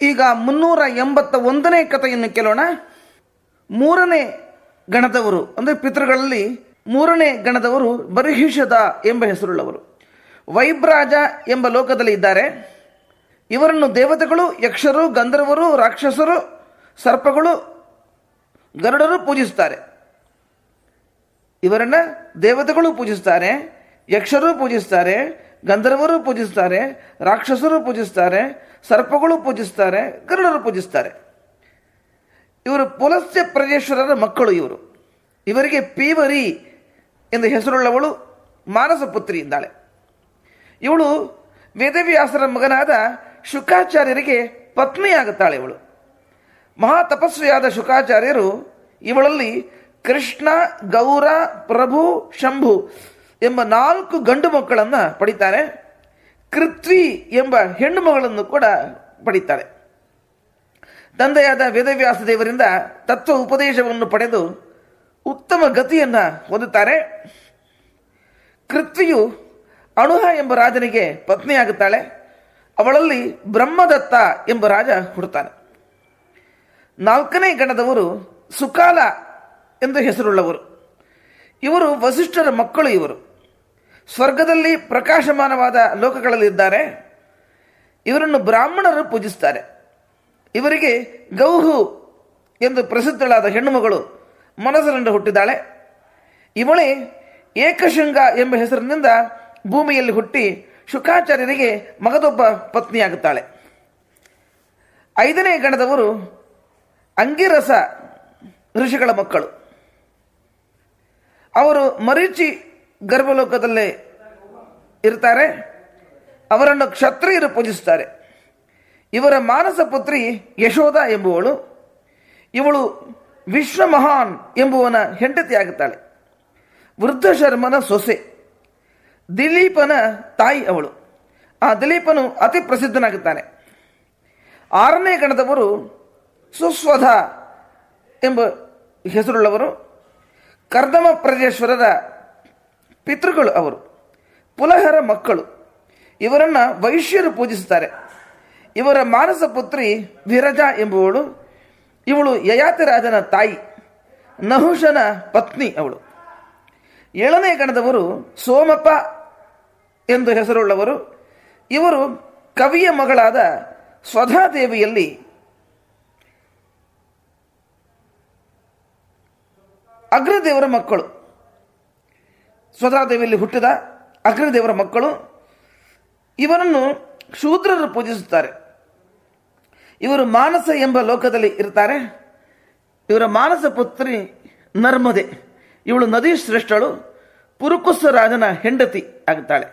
ಈಗ 381ನೇ ಕಥೆಯನ್ನು ಕೇಳೋಣ. ಮೂರನೇ ಗಣದವರು ಅಂದರೆ ಪಿತೃಗಳಲ್ಲಿ ಮೂರನೇ ಗಣದವರು ಬರ್ಹಿಷದ ಎಂಬ ಹೆಸರುಳ್ಳವರು. ವೈಬ್ರಾಜ ಎಂಬ ಲೋಕದಲ್ಲಿ ಇದ್ದಾರೆ. ಇವರನ್ನು ದೇವತೆಗಳು, ಯಕ್ಷರು, ಗಂಧರ್ವರು, ರಾಕ್ಷಸರು, ಸರ್ಪಗಳು, ಗರುಡರು ಪೂಜಿಸುತ್ತಾರೆ. ಇವರನ್ನು ದೇವತೆಗಳು ಪೂಜಿಸ್ತಾರೆ, ಯಕ್ಷರು ಪೂಜಿಸ್ತಾರೆ, ಗಂಧರ್ವರು ಪೂಜಿಸ್ತಾರೆ, ರಾಕ್ಷಸರು ಪೂಜಿಸ್ತಾರೆ, ಸರ್ಪಗಳು ಪೂಜಿಸ್ತಾರೆ, ಗರುಡರು ಪೂಜಿಸ್ತಾರೆ. ಇವರು ಪುಲಸ್ತ್ಯ ಪ್ರಜೇಶ್ವರರ ಮಕ್ಕಳು. ಇವರಿಗೆ ಪೀವರಿ ಎಂದು ಹೆಸರುಳ್ಳವಳು ಮಾನಸ ಪುತ್ರಿ ಇದ್ದಾಳೆ. ಇವಳು ವೇದವ್ಯಾಸರ ಮಗನಾದ ಶುಕಾಚಾರ್ಯರಿಗೆ ಪತ್ನಿಯಾಗುತ್ತಾಳೆ. ಇವಳು ಮಹಾ ತಪಸ್ವಿಯಾದ ಶುಕಾಚಾರ್ಯರು ಇವಳಲ್ಲಿ ಕೃಷ್ಣ, ಗೌರ, ಪ್ರಭು, ಶಂಭು ಎಂಬ 4 ಗಂಡು ಮಕ್ಕಳನ್ನು ಪಡಿತಾರೆ. ಕೃತ್ವಿ ಎಂಬ ಹೆಣ್ಣು ಮಗಳನ್ನು ಕೂಡ ಪಡಿತಾಳೆ. ತಂದೆಯಾದ ವೇದವ್ಯಾಸ ದೇವರಿಂದ ತತ್ವ ಉಪದೇಶವನ್ನು ಪಡೆದು ಉತ್ತಮ ಗತಿಯನ್ನು ಹೊಂದುತ್ತಾರೆ. ಕೃತ್ವಿಯು ಅಣುಹ ಎಂಬ ರಾಜನಿಗೆ ಪತ್ನಿಯಾಗುತ್ತಾಳೆ. ಅವಳಲ್ಲಿ ಬ್ರಹ್ಮದತ್ತ ಎಂಬ ರಾಜ ಹುಡುತ್ತಾನೆ. 4ನೇ ಗಣದವರು ಸುಕಾಲ ಎಂದು ಹೆಸರುಳ್ಳವರು. ಇವರು ವಸಿಷ್ಠರ ಮಕ್ಕಳು. ಇವರು ಸ್ವರ್ಗದಲ್ಲಿ ಪ್ರಕಾಶಮಾನವಾದ ಲೋಕಗಳಲ್ಲಿದ್ದಾರೆ. ಇವರನ್ನು ಬ್ರಾಹ್ಮಣರು ಪೂಜಿಸುತ್ತಾರೆ. ಇವರಿಗೆ ಗೌಹು ಎಂದು ಪ್ರಸಿದ್ಧಳಾದ ಹೆಣ್ಣುಮಗಳು ಮನಸ್ಸಿನಿಂದ ಹುಟ್ಟಿದ್ದಾಳೆ. ಇವಳೇ ಏಕಶೃಂಗ ಎಂಬ ಹೆಸರಿನಿಂದ ಭೂಮಿಯಲ್ಲಿ ಹುಟ್ಟಿ ಶುಕಾಚಾರ್ಯರಿಗೆ ಮಗದೊಬ್ಬ ಪತ್ನಿಯಾಗುತ್ತಾಳೆ. 5ನೇ ಗಣದವರು ಅಂಗಿರಸ ಋಷಿಗಳ ಮಕ್ಕಳು. ಅವರು ಮರೀಚಿ ಗರ್ಭಲೋಕದಲ್ಲೇ ಇರ್ತಾರೆ. ಅವರನ್ನು ಕ್ಷತ್ರಿಯರು ಪೂಜಿಸುತ್ತಾರೆ. ಇವರ ಮಾನಸ ಪುತ್ರಿ ಯಶೋಧ ಎಂಬುವಳು. ಇವಳು ವಿಶ್ವಮಹಾನ್ ಎಂಬುವನ ಹೆಂಡತಿಯಾಗುತ್ತಾಳೆ. ವೃದ್ಧ ಶರ್ಮನ ಸೊಸೆ. ದಿಲೀಪನ ತಾಯಿ ಅವಳು. ಆ ದಿಲೀಪನು ಅತಿ ಪ್ರಸಿದ್ಧನಾಗುತ್ತಾನೆ. 6ನೇ ಗಣದವರು ಸುಸ್ವಧ ಎಂಬ ಹೆಸರುಳ್ಳವರು. ಕರ್ದಮ ಪ್ರಜೇಶ್ವರರ ಪಿತೃಗಳು ಅವರು. ಪುಲಹರ ಮಕ್ಕಳು. ಇವರನ್ನು ವೈಶ್ಯರು ಪೂಜಿಸುತ್ತಾರೆ. ಇವರ ಮಾನಸ ಪುತ್ರಿ ವಿರಜ ಎಂಬುವಳು. ಇವಳು ಯಯಾತಿರಾಜನ ತಾಯಿ, ನಹುಷನ ಪತ್ನಿ ಅವಳು. 7ನೇ ಗಣದವರು ಸೋಮಪ ಎಂದು ಹೆಸರುಳ್ಳವರು. ಇವರು ಕವಿಯ ಮಗಳಾದ ಸ್ವಧಾದೇವಿಯಲ್ಲಿ ಅಗ್ರದೇವರ ಮಕ್ಕಳು. ಸ್ವಧಾದೇವಿಯಲ್ಲಿ ಹುಟ್ಟಿದ ಅಗ್ರದೇವರ ಮಕ್ಕಳು. ಇವರನ್ನು ಶೂದ್ರರು ಪೂಜಿಸುತ್ತಾರೆ. ಇವರು ಮಾನಸ ಎಂಬ ಲೋಕದಲ್ಲಿ ಇರ್ತಾರೆ. ಇವರ ಮಾನಸ ಪುತ್ರಿ ನರ್ಮದೆ. ಇವಳು ನದಿ ಶ್ರೇಷ್ಠಳು. ಪುರುಕುಸ ರಾಜನ ಹೆಂಡತಿ ಆಗುತ್ತಾಳೆ.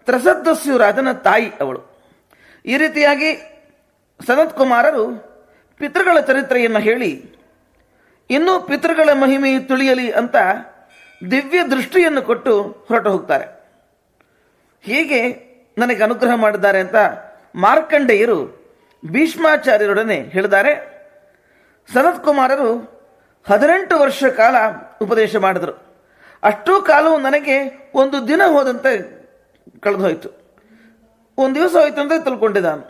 ತ್ರಸದ್ದಸ್ಯು ರಾಜನ ತಾಯಿ ಅವಳು. ಈ ರೀತಿಯಾಗಿ ಸನತ್ ಕುಮಾರರು ಪಿತೃಗಳ ಚರಿತ್ರೆಯನ್ನು ಹೇಳಿ ಇನ್ನೂ ಪಿತೃಗಳ ಮಹಿಮೆ ತಿಳಿಯಲಿ ಅಂತ ದಿವ್ಯ ದೃಷ್ಟಿಯನ್ನು ಕೊಟ್ಟು ಹೊರಟು ಹೋಗ್ತಾರೆ. ಹೀಗೆ ನನಗೆ ಅನುಗ್ರಹ ಮಾಡಿದ್ದಾರೆ ಅಂತ ಮಾರ್ಕಂಡೇಯರು ಭೀಷ್ಮಾಚಾರ್ಯರೊಡನೆ ಹೇಳಿದ್ದಾರೆ. ಸನತ್ ಕುಮಾರರು 18 ವರ್ಷ ಕಾಲ ಉಪದೇಶ ಮಾಡಿದರು. ಅಷ್ಟೂ ಕಾಲವು ನನಗೆ ಒಂದು ದಿನ ಹೋದಂತೆ ಕಳೆದು ಹೋಯಿತು. ಒಂದು ದಿವಸ ಹೋಯ್ತು ಅಂತ ತಿಳ್ಕೊಂಡಿದ್ದಾನು.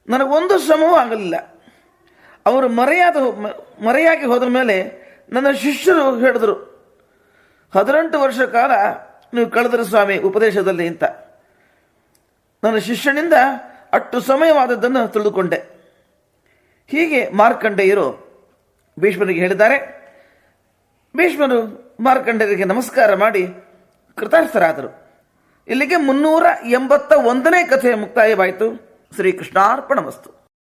ನನಗೊಂದು ಶ್ರಮವೂ ಆಗಲಿಲ್ಲ. ಅವರು ಮರೆಯಾಗಿ ಹೋದ್ರ ಮೇಲೆ ನನ್ನ ಶಿಷ್ಯರು ಹೇಳಿದರು, 18 ವರ್ಷ ಕಾಲ ನೀವು ಕಳೆದರು ಸ್ವಾಮಿ ಉಪದೇಶದಲ್ಲಿ ಅಂತ. ನನ್ನ ಶಿಷ್ಯನಿಂದ ಅಷ್ಟು ಸಮಯವಾದದ್ದನ್ನು ತಿಳಿದುಕೊಂಡೆ. ಹೀಗೆ ಮಾರ್ಕಂಡೇಯರು ಭೀಷ್ಮರಿಗೆ ಹೇಳಿದ್ದಾರೆ. ಭೀಷ್ಮರು ಮಾರ್ಕಂಡೇಯರಿಗೆ ನಮಸ್ಕಾರ ಮಾಡಿ ಕೃತಾರ್ಥರಾದರು. ಇಲ್ಲಿಗೆ 381ನೇ ಕಥೆ ಮುಕ್ತಾಯವಾಯಿತು. ಶ್ರೀಕೃಷ್ಣಾರ್ಪಣಮಸ್ತು.